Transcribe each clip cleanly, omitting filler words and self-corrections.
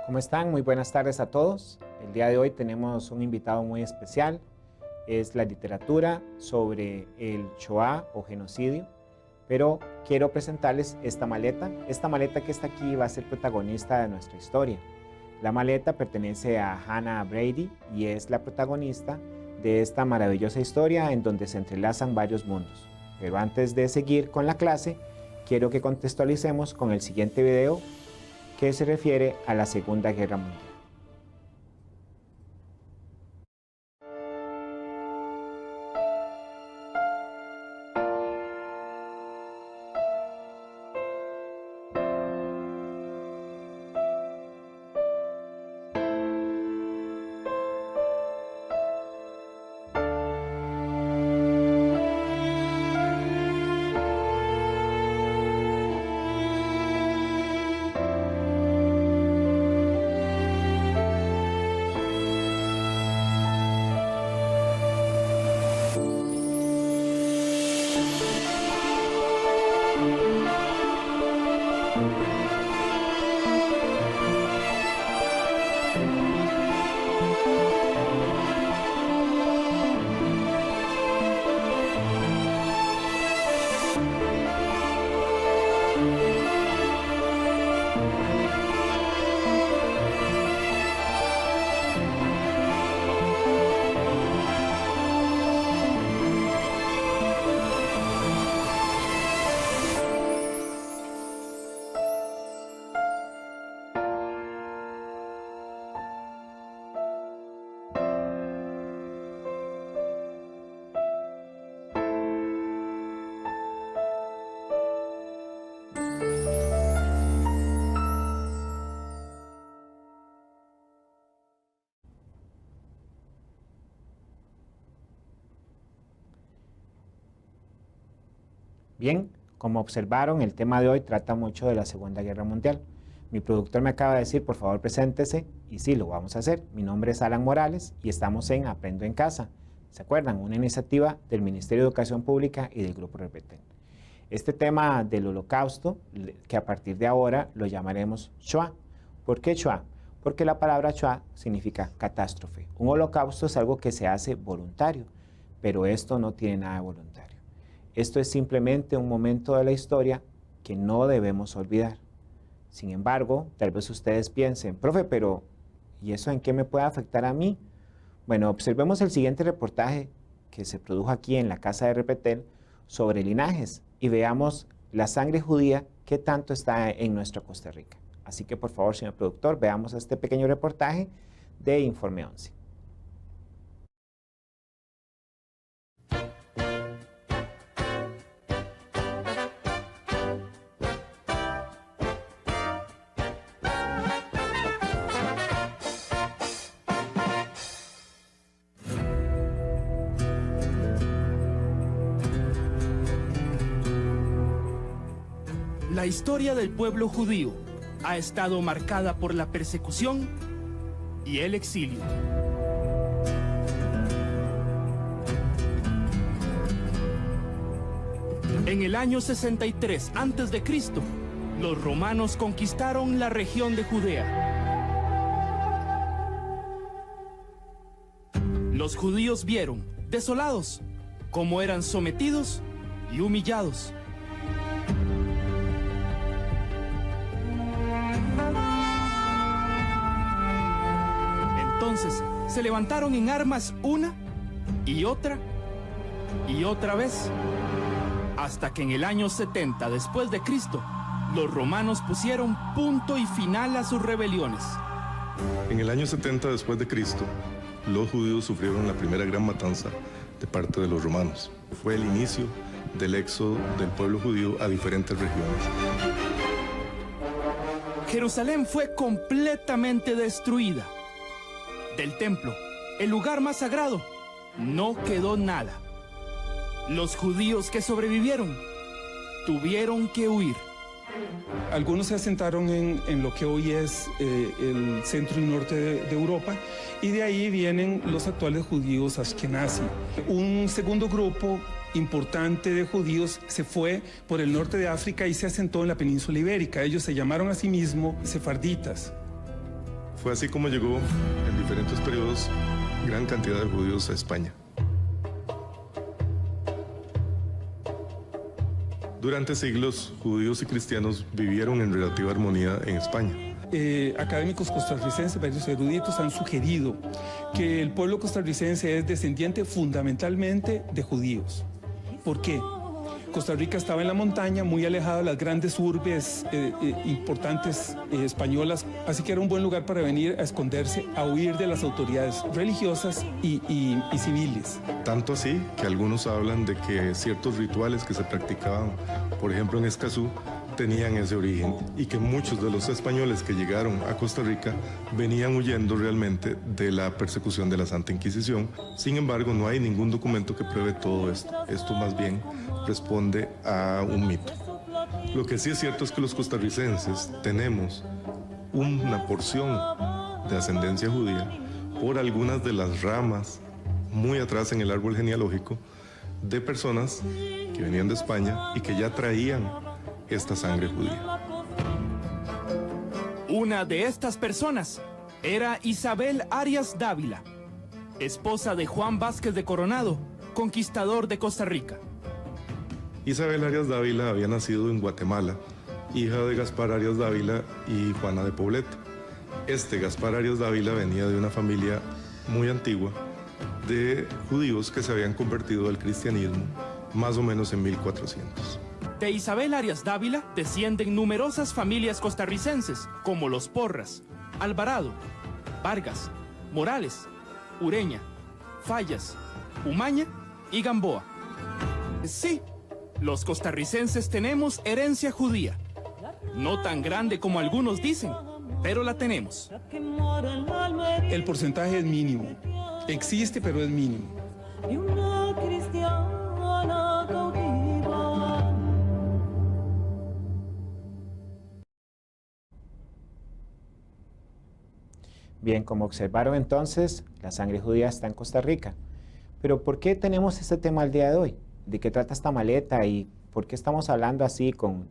¿Cómo están? Muy buenas tardes a todos. El día de hoy tenemos un invitado muy especial. Es la literatura sobre el Shoah o genocidio. Pero quiero presentarles esta maleta. Esta maleta que está aquí va a ser protagonista de nuestra historia. La maleta pertenece a Hannah Brady y es la protagonista de esta maravillosa historia en donde se entrelazan varios mundos. Pero antes de seguir con la clase, quiero que contextualicemos con el siguiente video que se refiere a la Segunda Guerra Mundial. Bien, como observaron, el tema de hoy trata mucho de la Segunda Guerra Mundial. Mi productor me acaba de decir, por favor, preséntese, y sí, lo vamos a hacer. Mi nombre es Alan Morales y estamos en Aprendo en Casa. ¿Se acuerdan? Una iniciativa del Ministerio de Educación Pública y del Grupo Repeten. Este tema del Holocausto, que a partir de ahora lo llamaremos Shoah. ¿Por qué Shoah? Porque la palabra Shoah significa catástrofe. Un holocausto es algo que se hace voluntario, pero esto no tiene nada de voluntario. Esto es simplemente un momento de la historia que no debemos olvidar. Sin embargo, tal vez ustedes piensen, profe, pero ¿y eso en qué me puede afectar a mí? Bueno, observemos el siguiente reportaje que se produjo aquí en la casa de Repetel sobre linajes y veamos la sangre judía que tanto está en nuestra Costa Rica. Así que por favor, señor productor, veamos este pequeño reportaje de Informe 11. La historia del pueblo judío ha estado marcada por la persecución y el exilio. En el año 63 a.C., los romanos conquistaron la región de Judea. Los judíos vieron, desolados, cómo eran sometidos y humillados. Entonces se levantaron en armas una y otra vez, hasta que en el año 70 después de Cristo, los romanos pusieron punto y final a sus rebeliones. En el año 70 después de Cristo, los judíos sufrieron la primera gran matanza de parte de los romanos. Fue el inicio del éxodo del pueblo judío a diferentes regiones. Jerusalén fue completamente destruida. Del templo el lugar más sagrado, no quedó nada. Los judíos que sobrevivieron tuvieron que huir. Algunos se asentaron en lo que hoy es el centro y norte de Europa, y de ahí vienen los actuales judíos askenazi. Un segundo grupo importante de judíos se fue por el norte de África y se asentó en la península ibérica. Ellos se llamaron a sí mismos sefarditas. Fue así como llegó en diferentes periodos gran cantidad de judíos a España. Durante siglos, judíos y cristianos vivieron en relativa armonía en España. Académicos costarricenses, varios eruditos han sugerido que el pueblo costarricense es descendiente fundamentalmente de judíos. ¿Por qué? Costa Rica estaba en la montaña, muy alejada de las grandes urbes importantes españolas, así que era un buen lugar para venir a esconderse, a huir de las autoridades religiosas y civiles. Tanto así que algunos hablan de que ciertos rituales que se practicaban, por ejemplo en Escazú, tenían ese origen y que muchos de los españoles que llegaron a Costa Rica venían huyendo realmente de la persecución de la Santa Inquisición. Sin embargo, no hay ningún documento que pruebe todo esto. Esto más bien responde a un mito. Lo que sí es cierto es que los costarricenses tenemos una porción de ascendencia judía por algunas de las ramas muy atrás en el árbol genealógico de personas que venían de España y que ya traían esta sangre judía. Una de estas personas era Isabel Arias Dávila, esposa de Juan Vázquez de Coronado, conquistador de Costa Rica. Isabel Arias Dávila había nacido en Guatemala, hija de Gaspar Arias Dávila y Juana de Poblete. Gaspar Arias Dávila venía de una familia muy antigua de judíos que se habían convertido al cristianismo más o menos en 1400. De Isabel Arias Dávila descienden numerosas familias costarricenses, como los Porras, Alvarado, Vargas, Morales, Ureña, Fallas, Umaña y Gamboa. Sí, los costarricenses tenemos herencia judía. No tan grande como algunos dicen, pero la tenemos. El porcentaje es mínimo. Existe, pero es mínimo. Bien, como observaron entonces, la sangre judía está en Costa Rica. Pero ¿por qué tenemos este tema al día de hoy? ¿De qué trata esta maleta y por qué estamos hablando así con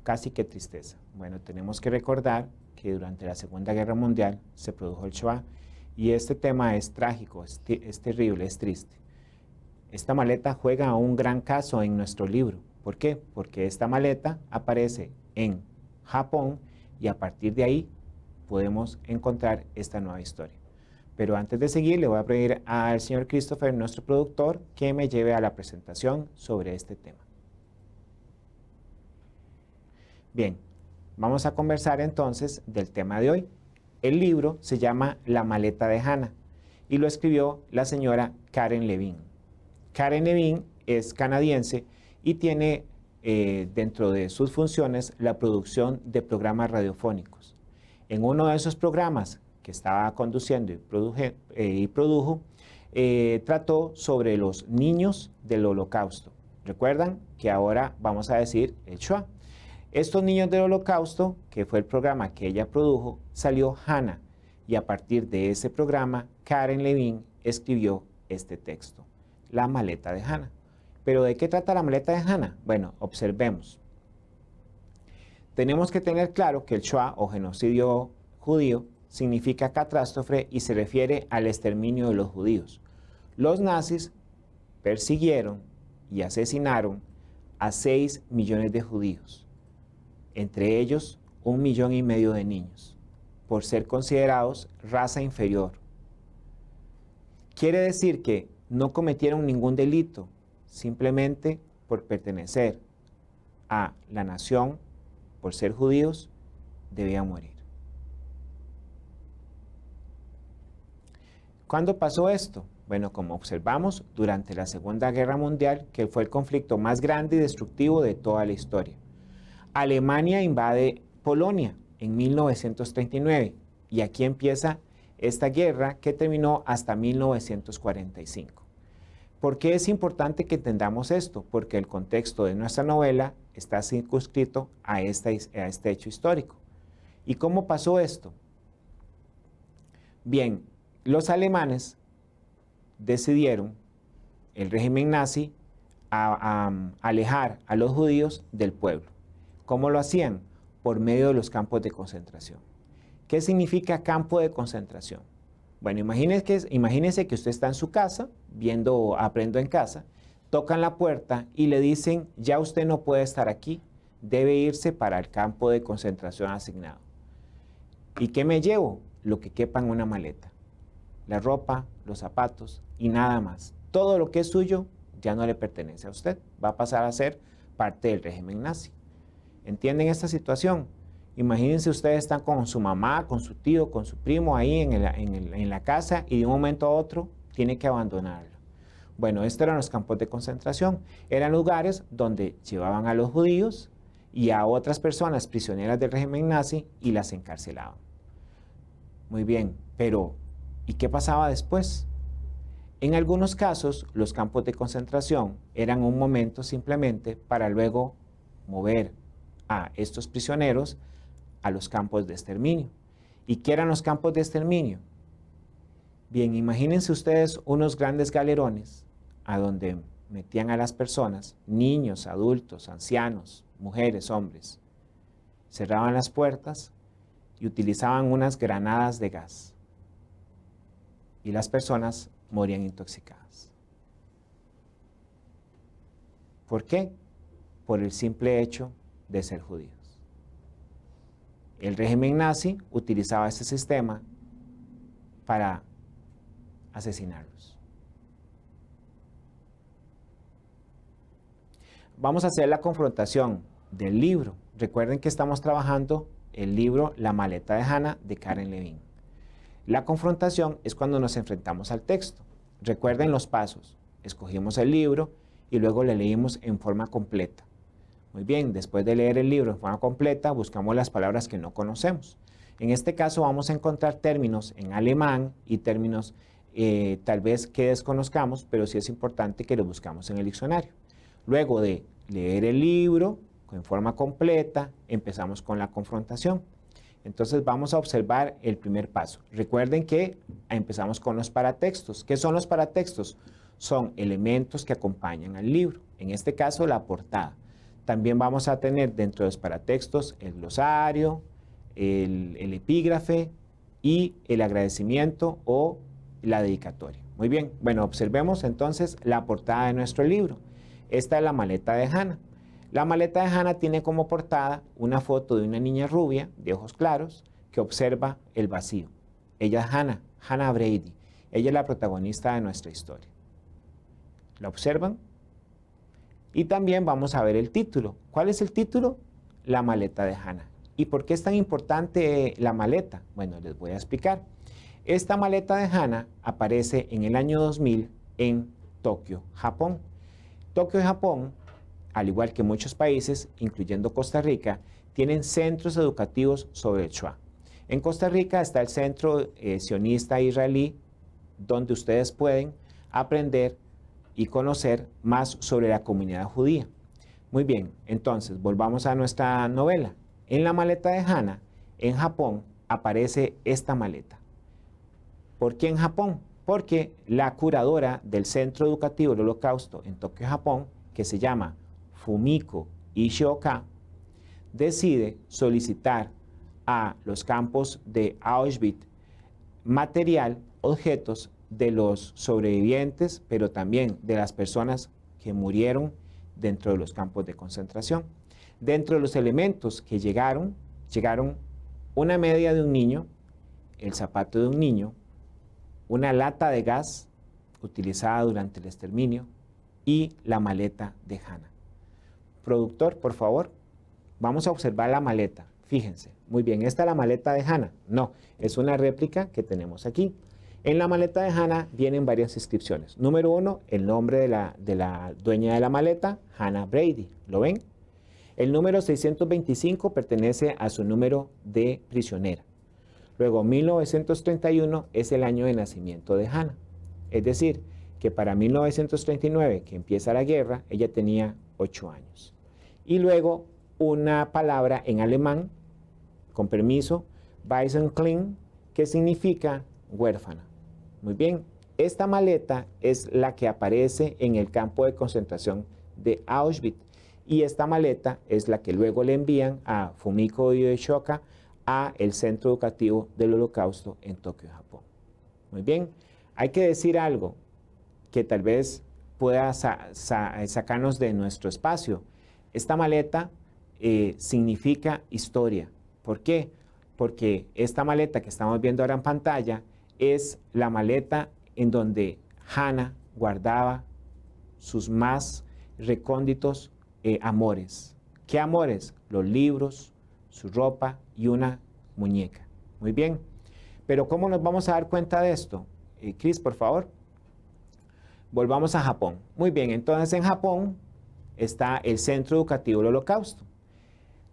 casi que tristeza? Bueno, tenemos que recordar que durante la Segunda Guerra Mundial se produjo el Shoah y este tema es trágico, es terrible, es triste. Esta maleta juega un gran caso en nuestro libro. ¿Por qué? Porque esta maleta aparece en Japón y a partir de ahí podemos encontrar esta nueva historia. Pero antes de seguir, le voy a pedir al señor Christopher, nuestro productor, que me lleve a la presentación sobre este tema. Bien, vamos a conversar entonces del tema de hoy. El libro se llama La maleta de Hannah y lo escribió la señora Karen Levine. Karen Levine es canadiense y tiene dentro de sus funciones la producción de programas radiofónicos. En uno de esos programas que estaba conduciendo y produjo, trató sobre los niños del Holocausto. Recuerdan que ahora vamos a decir el Shoah. Estos niños del Holocausto, que fue el programa que ella produjo, salió Hannah y a partir de ese programa, Karen Levine escribió este texto, La maleta de Hannah. ¿Pero de qué trata la maleta de Hannah? Bueno, observemos. Tenemos que tener claro que el Shoah o genocidio judío significa catástrofe y se refiere al exterminio de los judíos. Los nazis persiguieron y asesinaron a 6 millones de judíos, entre ellos 1,5 millones de niños, por ser considerados raza inferior. Quiere decir que no cometieron ningún delito, simplemente por pertenecer a la nación, por ser judíos, debían morir. ¿Cuándo pasó esto? Bueno, como observamos, durante la Segunda Guerra Mundial, que fue el conflicto más grande y destructivo de toda la historia. Alemania invade Polonia en 1939 y aquí empieza esta guerra que terminó hasta 1945. ¿Por qué es importante que entendamos esto? Porque el contexto de nuestra novela está circunscrito a este hecho histórico. ¿Y cómo pasó esto? Bien, los alemanes decidieron, el régimen nazi, a alejar a los judíos del pueblo. ¿Cómo lo hacían? Por medio de los campos de concentración. ¿Qué significa campo de concentración? Bueno, imagínese que usted está en su casa, viendo Aprendo en Casa, tocan la puerta y le dicen, ya usted no puede estar aquí, debe irse para el campo de concentración asignado. ¿Y qué me llevo? Lo que quepa en una maleta. La ropa, los zapatos y nada más. Todo lo que es suyo ya no le pertenece a usted, va a pasar a ser parte del régimen nazi. ¿Entienden esta situación? Imagínense ustedes están con su mamá, con su tío, con su primo ahí en la casa y de un momento a otro tiene que abandonarlo. Bueno, estos eran los campos de concentración. Eran lugares donde llevaban a los judíos y a otras personas prisioneras del régimen nazi y las encarcelaban. Muy bien, pero ¿y qué pasaba después? En algunos casos, los campos de concentración eran un momento simplemente para luego mover a estos prisioneros a los campos de exterminio. ¿Y qué eran los campos de exterminio? Bien, imagínense ustedes unos grandes galerones a donde metían a las personas, niños, adultos, ancianos, mujeres, hombres. Cerraban las puertas y utilizaban unas granadas de gas. Y las personas morían intoxicadas. ¿Por qué? Por el simple hecho de ser judíos. El régimen nazi utilizaba este sistema para asesinarlos. Vamos a hacer la confrontación del libro. Recuerden que estamos trabajando el libro La maleta de Hannah de Karen Levin. La confrontación es cuando nos enfrentamos al texto. Recuerden los pasos. Escogimos el libro y luego le leímos en forma completa. Muy bien, después de leer el libro en forma completa, buscamos las palabras que no conocemos. En este caso vamos a encontrar términos en alemán y términos tal vez que desconozcamos, pero sí es importante que los buscamos en el diccionario. Luego de leer el libro en forma completa, empezamos con la confrontación. Entonces vamos a observar el primer paso. Recuerden que empezamos con los paratextos. ¿Qué son los paratextos? Son elementos que acompañan al libro. En este caso, la portada. También vamos a tener dentro de los paratextos el glosario, el epígrafe y el agradecimiento o la dedicatoria. Muy bien, bueno, observemos entonces la portada de nuestro libro. Esta es la maleta de Hannah. La maleta de Hannah tiene como portada una foto de una niña rubia de ojos claros que observa el vacío. Ella es Hannah Brady. Ella es la protagonista de nuestra historia. ¿La observan? Y también vamos a ver el título. ¿Cuál es el título? La maleta de Hannah. ¿Y por qué es tan importante la maleta? Bueno, les voy a explicar. Esta maleta de Hannah aparece en el año 2000 en Tokio, Japón. Tokio, Japón, al igual que muchos países, incluyendo Costa Rica, tienen centros educativos sobre el Shoah. En Costa Rica está el Centro Sionista Israelí, donde ustedes pueden aprender y conocer más sobre la comunidad judía. Muy bien, entonces volvamos a nuestra novela. En la maleta de Hannah, en Japón, aparece esta maleta. ¿Por qué en Japón? Porque la curadora del Centro Educativo del Holocausto en Tokio, Japón, que se llama Fumiko Ishioka, decide solicitar a los campos de Auschwitz material, objetos de los sobrevivientes, pero también de las personas que murieron dentro de los campos de concentración. Dentro de los elementos que llegaron una media de un niño, el zapato de un niño, una lata de gas utilizada durante el exterminio y la maleta de Hannah. Productor, por favor, vamos a observar la maleta. Fíjense, muy bien, ¿esta es la maleta de Hannah? No, es una réplica que tenemos aquí. En la maleta de Hannah vienen varias inscripciones. Número 1, el nombre de la dueña de la maleta, Hannah Brady. ¿Lo ven? El número 625 pertenece a su número de prisionera. Luego, 1931 es el año de nacimiento de Hannah. Es decir, que para 1939, que empieza la guerra, ella tenía 8 años. Y luego una palabra en alemán, con permiso, Waisenklein, que significa huérfana. Muy bien, esta maleta es la que aparece en el campo de concentración de Auschwitz. Y esta maleta es la que luego le envían a Fumiko Yoshioka a el Centro Educativo del Holocausto en Tokio, Japón. Muy bien, hay que decir algo que tal vez pueda sacarnos de nuestro espacio. Esta maleta significa historia. ¿Por qué? Porque esta maleta que estamos viendo ahora en pantalla es la maleta en donde Hannah guardaba sus más recónditos amores. ¿Qué amores? Los libros, su ropa y una muñeca. Muy bien. Pero ¿cómo nos vamos a dar cuenta de esto? Chris, por favor. Volvamos a Japón. Muy bien, entonces en Japón está el Centro Educativo del Holocausto.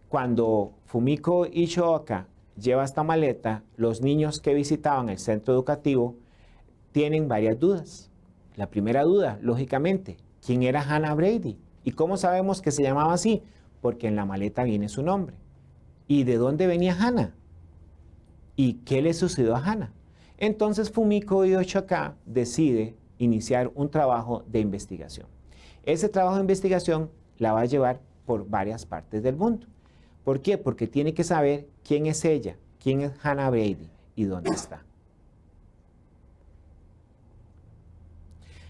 Cuando Fumiko Yoshioka lleva esta maleta, los niños que visitaban el centro educativo tienen varias dudas. La primera duda, lógicamente, ¿quién era Hannah Brady? ¿Y cómo sabemos que se llamaba así? Porque en la maleta viene su nombre. ¿Y de dónde venía Hannah? ¿Y qué le sucedió a Hannah? Entonces Fumiko Yoshioka decide iniciar un trabajo de investigación. Ese trabajo de investigación la va a llevar por varias partes del mundo. ¿Por qué? Porque tiene que saber quién es ella, quién es Hannah Brady y dónde está.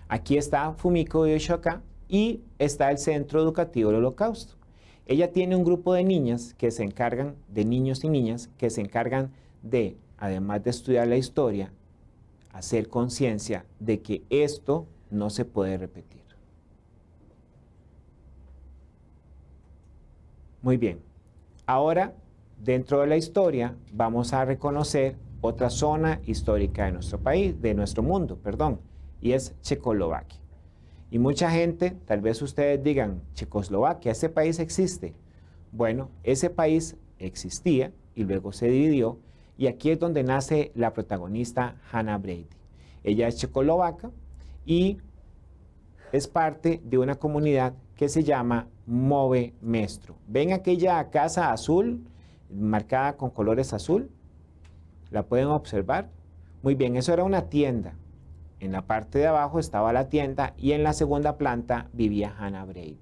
Aquí está Fumiko Yoshioka y está el Centro Educativo del Holocausto. Ella tiene un grupo de niñas que se encargan, de niños y niñas, que se encargan de, además de estudiar la historia, hacer conciencia de que esto no se puede repetir. Muy bien. Ahora, dentro de la historia, vamos a reconocer otra zona histórica de nuestro país, de nuestro mundo, perdón, y es Checoslovaquia. Y mucha gente, tal vez ustedes digan, Checoslovaquia, ¿ese país existe? Bueno, ese país existía y luego se dividió, y aquí es donde nace la protagonista Hannah Brady. Ella es checoslovaca y es parte de una comunidad que se llama Move Mestro. ¿Ven aquella casa azul, marcada con colores azul? ¿La pueden observar? Muy bien, eso era una tienda. En la parte de abajo estaba la tienda y en la segunda planta vivía Hannah Brady,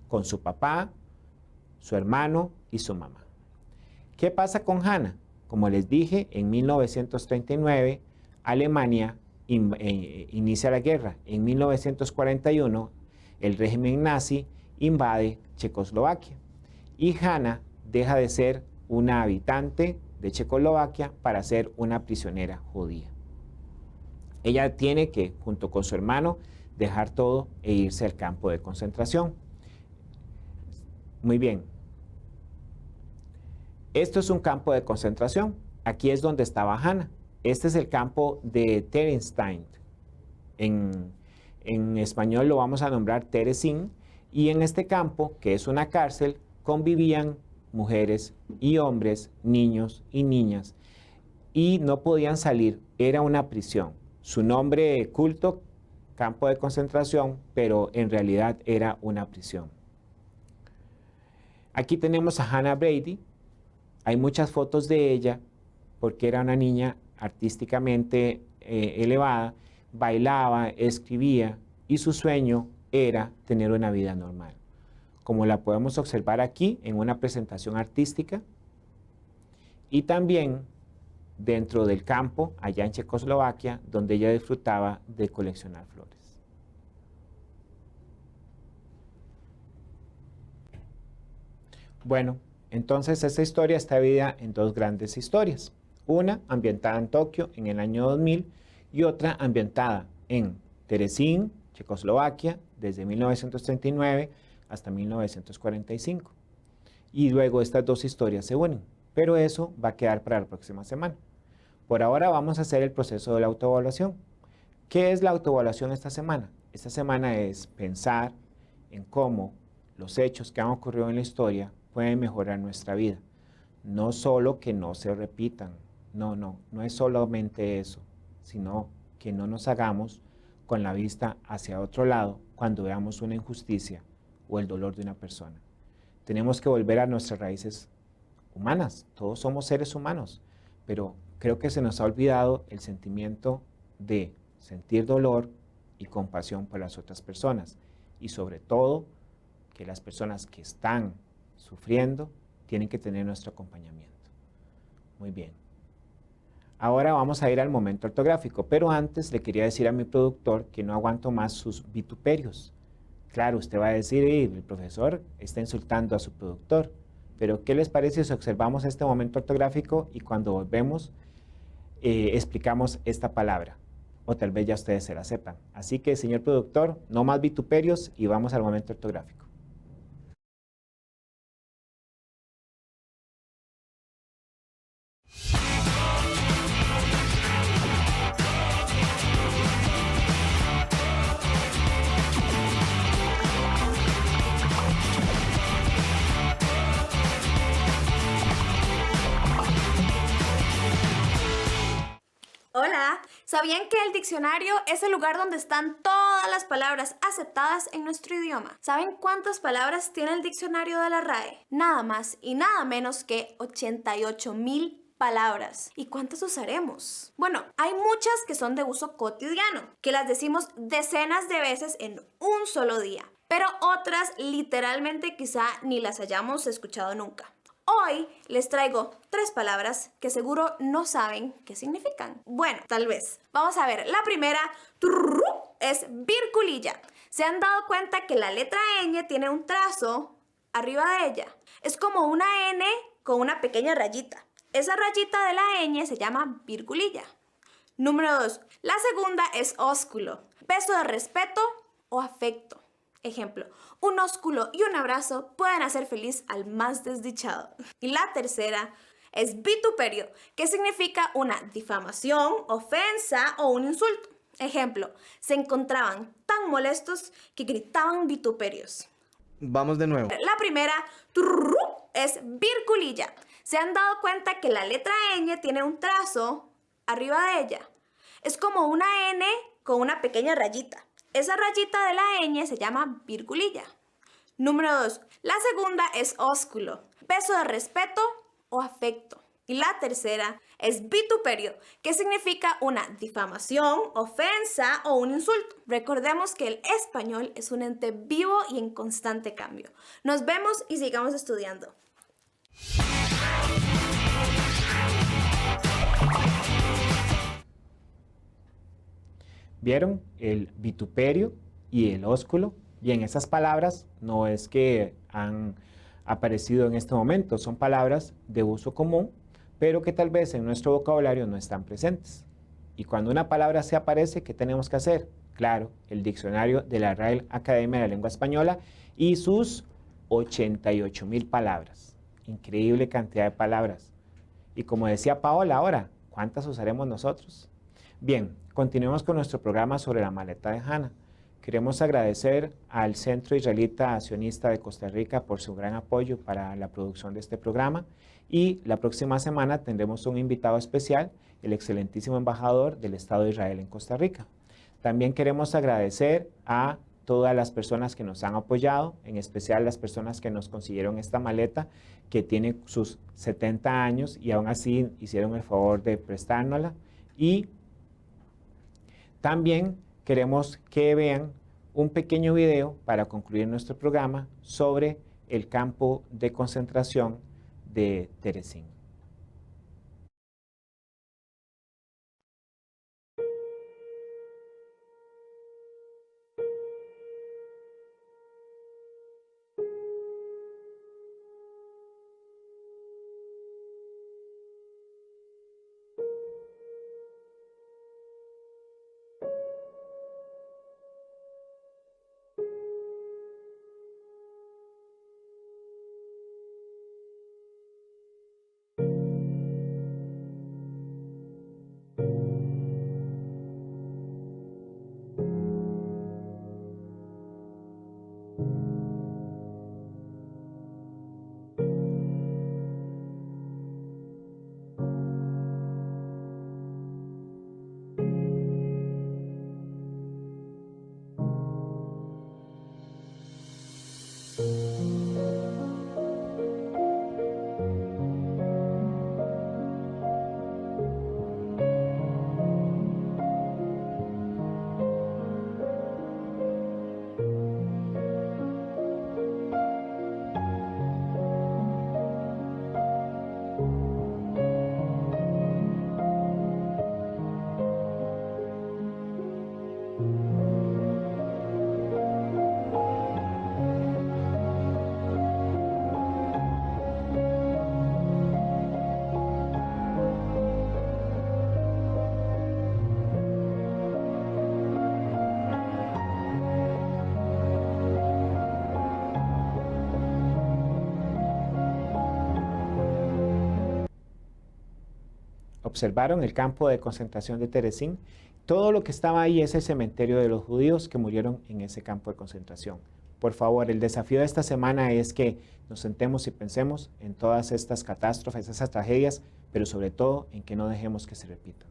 con su papá, su hermano y su mamá. ¿Qué pasa con Hannah? Como les dije, en 1939 Alemania inicia la guerra. En 1941 el régimen nazi invade Checoslovaquia y Hannah deja de ser una habitante de Checoslovaquia para ser una prisionera judía. Ella tiene que, junto con su hermano, dejar todo e irse al campo de concentración. Muy bien. Esto es un campo de concentración. Aquí es donde estaba Hannah. Este es el campo de Theresienstadt. En español lo vamos a nombrar Terezín. Y en este campo, que es una cárcel, convivían mujeres y hombres, niños y niñas. Y no podían salir. Era una prisión. Su nombre culto, campo de concentración, pero en realidad era una prisión. Aquí tenemos a Hannah Brady. Hay muchas fotos de ella porque era una niña artísticamente elevada, bailaba, escribía y su sueño era tener una vida normal. Como la podemos observar aquí en una presentación artística y también dentro del campo allá en Checoslovaquia donde ella disfrutaba de coleccionar flores. Bueno, entonces esta historia está dividida en dos grandes historias. Una ambientada en Tokio en el año 2000 y otra ambientada en Terezín, Checoslovaquia, desde 1939 hasta 1945. Y luego estas dos historias se unen, pero eso va a quedar para la próxima semana. Por ahora vamos a hacer el proceso de la autoevaluación. ¿Qué es la autoevaluación esta semana? Esta semana es pensar en cómo los hechos que han ocurrido en la historia pueden mejorar nuestra vida. No solo que no se repitan, No es solamente eso, sino que no nos hagamos con la vista hacia otro lado cuando veamos una injusticia o el dolor de una persona. Tenemos que volver a nuestras raíces humanas. Todos somos seres humanos, pero creo que se nos ha olvidado el sentimiento de sentir dolor y compasión por las otras personas, y sobre todo que las personas que están sufriendo tienen que tener nuestro acompañamiento. Muy bien. Ahora vamos a ir al momento ortográfico, pero antes le quería decir a mi productor que no aguanto más sus vituperios. Claro, usted va a decir, el profesor está insultando a su productor, pero ¿qué les parece si observamos este momento ortográfico y cuando volvemos explicamos esta palabra? O tal vez ya ustedes se la sepan. Así que, señor productor, no más vituperios y vamos al momento ortográfico. Hola, ¿sabían que el diccionario es el lugar donde están todas las palabras aceptadas en nuestro idioma? ¿Saben cuántas palabras tiene el diccionario de la RAE? Nada más y nada menos que 88,000 palabras. ¿Y cuántas usaremos? Bueno, hay muchas que son de uso cotidiano, que las decimos decenas de veces en un solo día, pero otras literalmente quizá ni las hayamos escuchado nunca. Hoy les traigo 3 palabras que seguro no saben qué significan. Bueno, tal vez. Vamos a ver, la primera es virgulilla. ¿Se han dado cuenta que la letra ñ tiene un trazo arriba de ella? Es como una N con una pequeña rayita. Esa rayita de la ñ se llama virgulilla. Número 2. La segunda es ósculo. Beso de respeto o afecto. Ejemplo, un ósculo y un abrazo pueden hacer feliz al más desdichado. Y la tercera es vituperio, que significa una difamación, ofensa o un insulto. Ejemplo, se encontraban tan molestos que gritaban vituperios. Vamos de nuevo. La primera es virgulilla. ¿Se han dado cuenta que la letra ñ tiene un trazo arriba de ella? Es como una N con una pequeña rayita. Esa rayita de la ñ se llama virgulilla. Número 2. La segunda es ósculo. Beso de respeto o afecto. Y la tercera es vituperio, que significa una difamación, ofensa o un insulto. Recordemos que el español es un ente vivo y en constante cambio. Nos vemos y sigamos estudiando. ¿Vieron? El vituperio y el ósculo. Bien, esas palabras no es que han aparecido en este momento, son palabras de uso común, pero que tal vez en nuestro vocabulario no están presentes. Y cuando una palabra se aparece, ¿qué tenemos que hacer? Claro, el diccionario de la Real Academia de la Lengua Española y sus 88,000 palabras. Increíble cantidad de palabras. Y como decía Paola ahora, ¿cuántas usaremos nosotros? Bien, continuemos con nuestro programa sobre la maleta de Hannah. Queremos agradecer al Centro Israelita Sionista de Costa Rica por su gran apoyo para la producción de este programa y la próxima semana tendremos un invitado especial, el excelentísimo embajador del Estado de Israel en Costa Rica. También queremos agradecer a todas las personas que nos han apoyado, en especial las personas que nos consiguieron esta maleta que tiene sus 70 años y aún así hicieron el favor de prestárnosla. Y también queremos que vean un pequeño video para concluir nuestro programa sobre el campo de concentración de Terezín. observaron el campo de concentración de Terezín. Todo lo que estaba ahí es el cementerio de los judíos que murieron en ese campo de concentración. Por favor, el desafío de esta semana es que nos sentemos y pensemos en todas estas catástrofes, esas tragedias, pero sobre todo en que no dejemos que se repitan.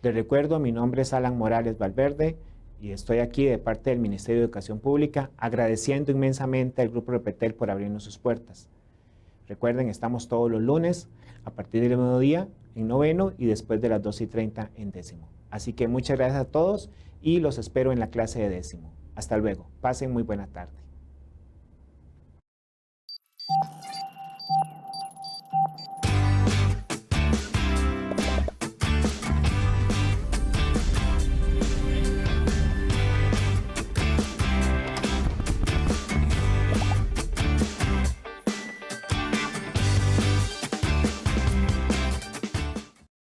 Les recuerdo, mi nombre es Alan Morales Valverde y estoy aquí de parte del Ministerio de Educación Pública agradeciendo inmensamente al Grupo Repetel por abrirnos sus puertas. Recuerden, estamos todos los lunes a partir del mediodía en noveno y después de las 2:30 en décimo. Así que muchas gracias a todos y los espero en la clase de décimo. Hasta luego. Pasen muy buena tarde.